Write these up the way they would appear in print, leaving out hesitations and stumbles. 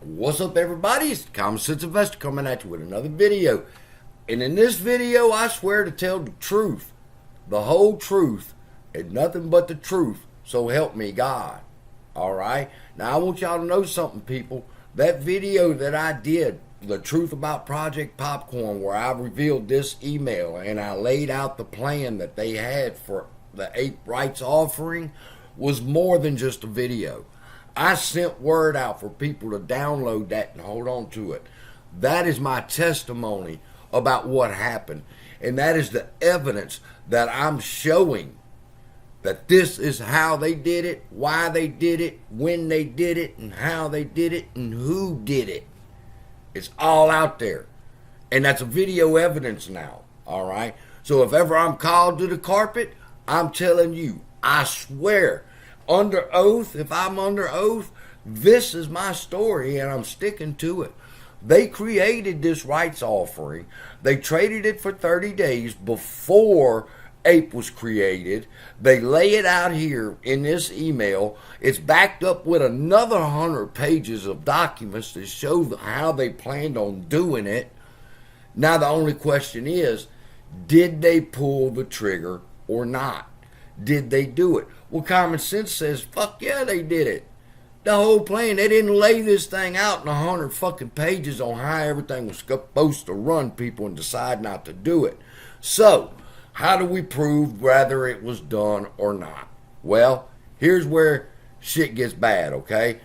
What's up, everybody? It's the Common Sense Investor coming at you with another video. And in this video, I swear to tell the truth, the whole truth, and nothing but the truth, so help me God. Alright? Now, I want y'all to know something, people. That video that I did, The Truth About Project Popcorn, where I revealed this email and I laid out the plan that they had for the ape rights offering, was more than just a video. I sent word out for people to download that and hold on to it. That is my testimony about what happened. And that is the evidence that I'm showing that this is how they did it, why they did it, when they did it, and how they did it, and who did it. It's all out there. And that's a video evidence now, all right? So if ever I'm called to the carpet, I'm telling you, I swear, under oath, if I'm under oath, this is my story and I'm sticking to it. They created this rights offering. They traded it for 30 days before Ape was created. They lay it out here in this email. It's backed up with another 100 pages of documents to show how they planned on doing it. Now the only question is, did they pull the trigger or not? Did they do it? Well, common sense says, fuck yeah, they did it. The whole plan, they didn't lay this thing out in 100 fucking pages on how everything was supposed to run, people, and decide not to do it. So, how do we prove whether it was done or not? Well, here's where shit gets bad, okay?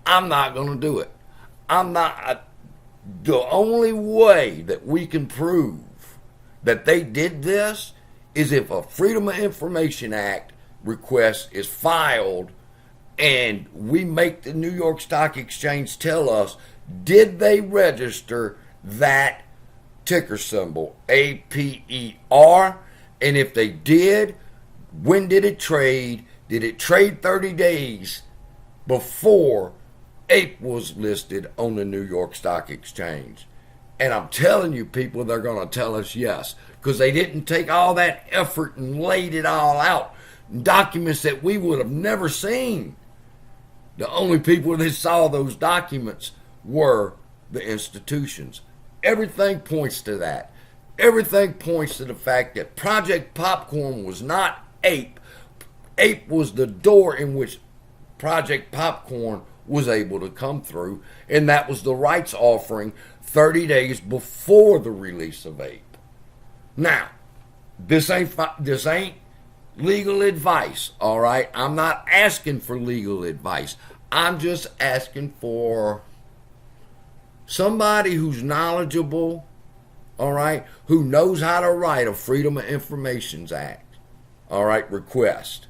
I'm not going to do it. The only way that we can prove that they did this is if a Freedom of Information Act request is filed and we make the New York Stock Exchange tell us, did they register that ticker symbol, APER? And if they did, when did it trade? Did it trade 30 days before APE was listed on the New York Stock Exchange? And I'm telling you, people, they're going to tell us yes, because they didn't take all that effort and laid it all out in documents that we would have never seen. The only people that saw those documents were the institutions. Everything points to that. Everything points to the fact that Project Popcorn was not Ape. Ape was the door in which Project Popcorn was able to come through, and that was the rights offering 30 days before the release of Ape. Now, this ain't legal advice, all right? I'm not asking for legal advice. I'm just asking for somebody who's knowledgeable, all right, who knows how to write a Freedom of Information Act, all right, request.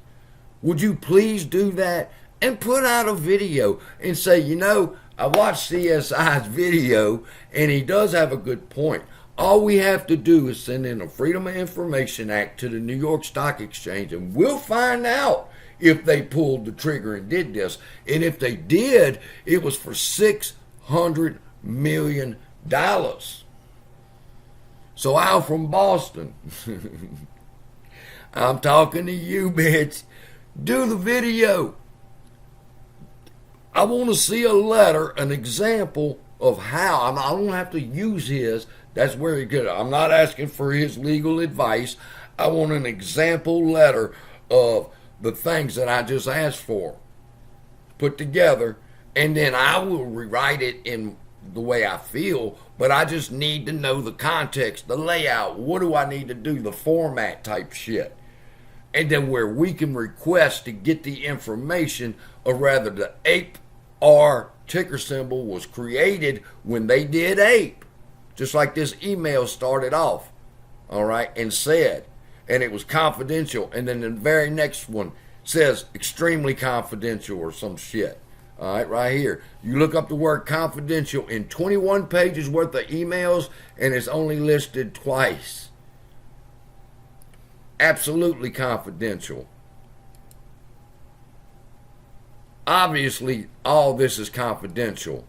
Would you please do that and put out a video and say, you know, I watched CSI's video and he does have a good point. All we have to do is send in a Freedom of Information Act to the New York Stock Exchange and we'll find out if they pulled the trigger and did this. And if they did, it was for $600 million. So Al from Boston, I'm talking to you, bitch. Do the video. I want to see a letter, an example of how. I don't have to use his. That's where he could. I'm not asking for his legal advice. I want an example letter of the things that I just asked for put together, and then I will rewrite it in the way I feel, but I just need to know the context, the layout, what do I need to do, the format type shit. And then where we can request to get the information, or rather the APE-R ticker symbol was created when they did Ape. Just like this email started off, all right, and said, and it was confidential, and then the very next one says extremely confidential or some shit. All right, right here. You look up the word confidential in 21 pages worth of emails, and it's only listed twice. Absolutely confidential. Obviously, all this is confidential.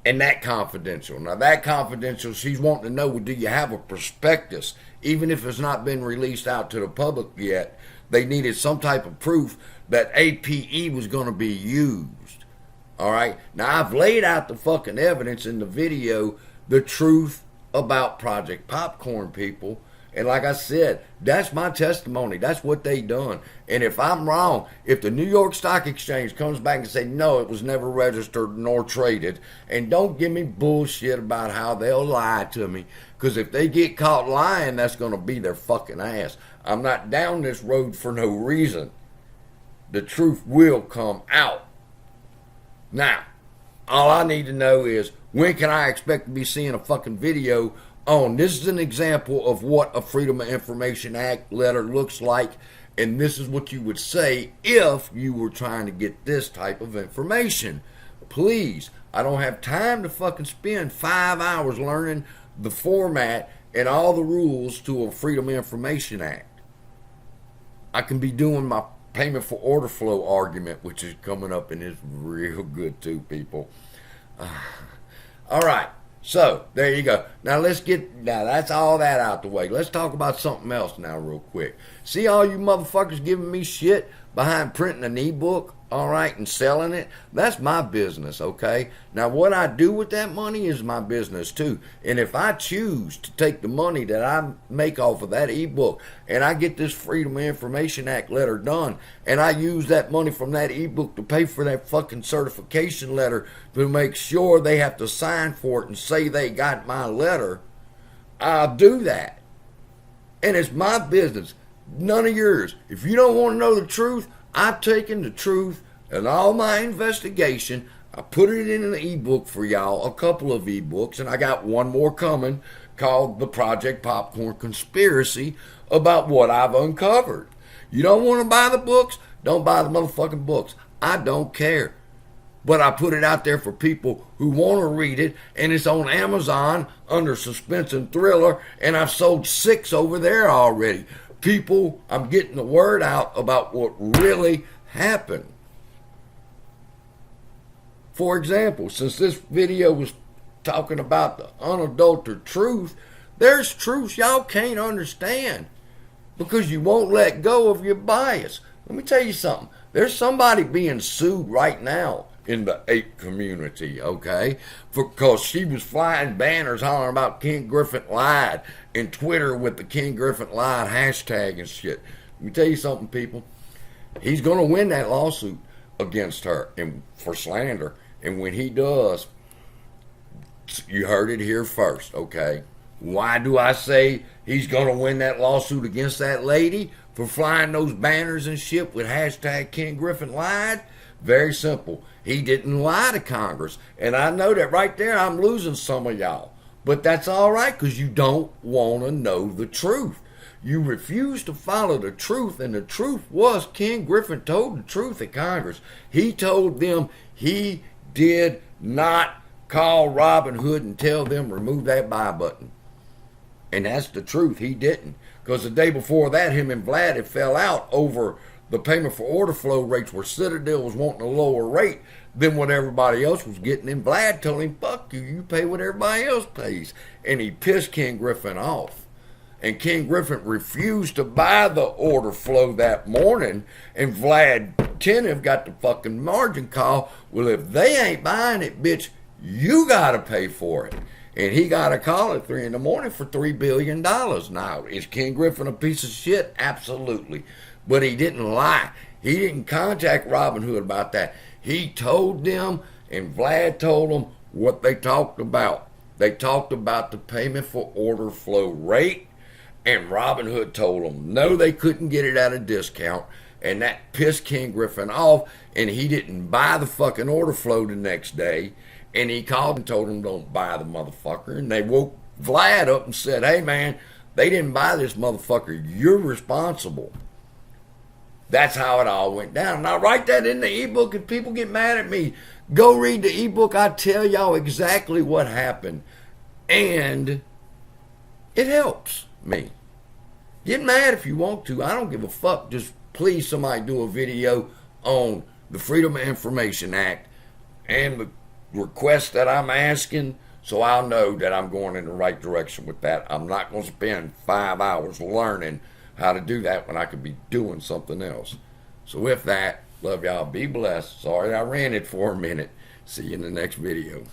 And that confidential. Now, that confidential, she's wanting to know, well, do you have a prospectus? Even if it's not been released out to the public yet, they needed some type of proof that APE was going to be used. All right. Now, I've laid out the fucking evidence in the video, the truth about Project Popcorn, people. And like I said, that's my testimony. That's what they done. And if I'm wrong, if the New York Stock Exchange comes back and say, no, it was never registered nor traded, and don't give me bullshit about how they'll lie to me, because if they get caught lying, that's going to be their fucking ass. I'm not down this road for no reason. The truth will come out. Now, all I need to know is, when can I expect to be seeing a fucking video on? This is an example of what a Freedom of Information Act letter looks like, and this is what you would say if you were trying to get this type of information. Please, I don't have time to fucking spend 5 hours learning the format and all the rules to a Freedom of Information Act. I can be doing my payment for order flow argument, which is coming up and is real good too, people. All right. So, there you go. Now, that's all that out the way. Let's talk about something else now real quick. See all you motherfuckers giving me shit behind printing an ebook, all right, and selling it? That's my business, okay? Now, what I do with that money is my business, too. And if I choose to take the money that I make off of that ebook and I get this Freedom of Information Act letter done, and I use that money from that ebook to pay for that fucking certification letter to make sure they have to sign for it and say they got my letter, I'll do that. And it's my business, none of yours. If you don't want to know the truth, I've taken the truth and all my investigation, I put it in an ebook for y'all, a couple of ebooks, and I got one more coming called The Project Popcorn Conspiracy about what I've uncovered. You don't want to buy the books? Don't buy the motherfucking books. I don't care. But I put it out there for people who want to read it, and it's on Amazon under suspense and thriller, and I've sold 6 over there already. People, I'm getting the word out about what really happened. For example, since this video was talking about the unadulterated truth, there's truths y'all can't understand because you won't let go of your bias. Let me tell you something. There's somebody being sued right now in the ape community, okay? Because she was flying banners hollering about King Griffin lied and Twitter with the King Griffin lied hashtag and shit. Let me tell you something, people. He's going to win that lawsuit against her and for slander. And when he does, you heard it here first, okay? Why do I say he's going to win that lawsuit against that lady for flying those banners and shit with hashtag King Griffin lied? Very simple. He didn't lie to Congress. And I know that right there I'm losing some of y'all. But that's all right because you don't want to know the truth. You refuse to follow the truth, and the truth was King Griffin told the truth at Congress. He told them he did not call Robin Hood and tell them remove that buy button. And that's the truth. He didn't. Because the day before that, him and Vlad had fell out over the payment for order flow rates where Citadel was wanting a lower rate than what everybody else was getting. And Vlad told him, fuck you, you pay what everybody else pays. And he pissed King Griffin off. And King Griffin refused to buy the order flow that morning. And Vlad Tenev got the fucking margin call. Well, if they ain't buying it, bitch, you got to pay for it. And he got a call at 3 in the morning for $3 billion. Now, is King Griffin a piece of shit? Absolutely. But he didn't lie. He didn't contact Robin Hood about that. He told them, and Vlad told them what they talked about. They talked about the payment for order flow rate, and Robin Hood told them no, they couldn't get it at a discount, and that pissed King Griffin off, and he didn't buy the fucking order flow the next day, and he called and told them don't buy the motherfucker, and they woke Vlad up and said, hey man, they didn't buy this motherfucker, you're responsible. That's how it all went down. Now, write that in the ebook if people get mad at me. Go read the ebook. I tell y'all exactly what happened. And it helps me. Get mad if you want to. I don't give a fuck. Just please somebody do a video on the Freedom of Information Act and the requests that I'm asking so I'll know that I'm going in the right direction with that. I'm not going to spend 5 hours learning how to do that when I could be doing something else. So with that, Love y'all. Be blessed. Sorry I ranted for a minute. See you in the next video.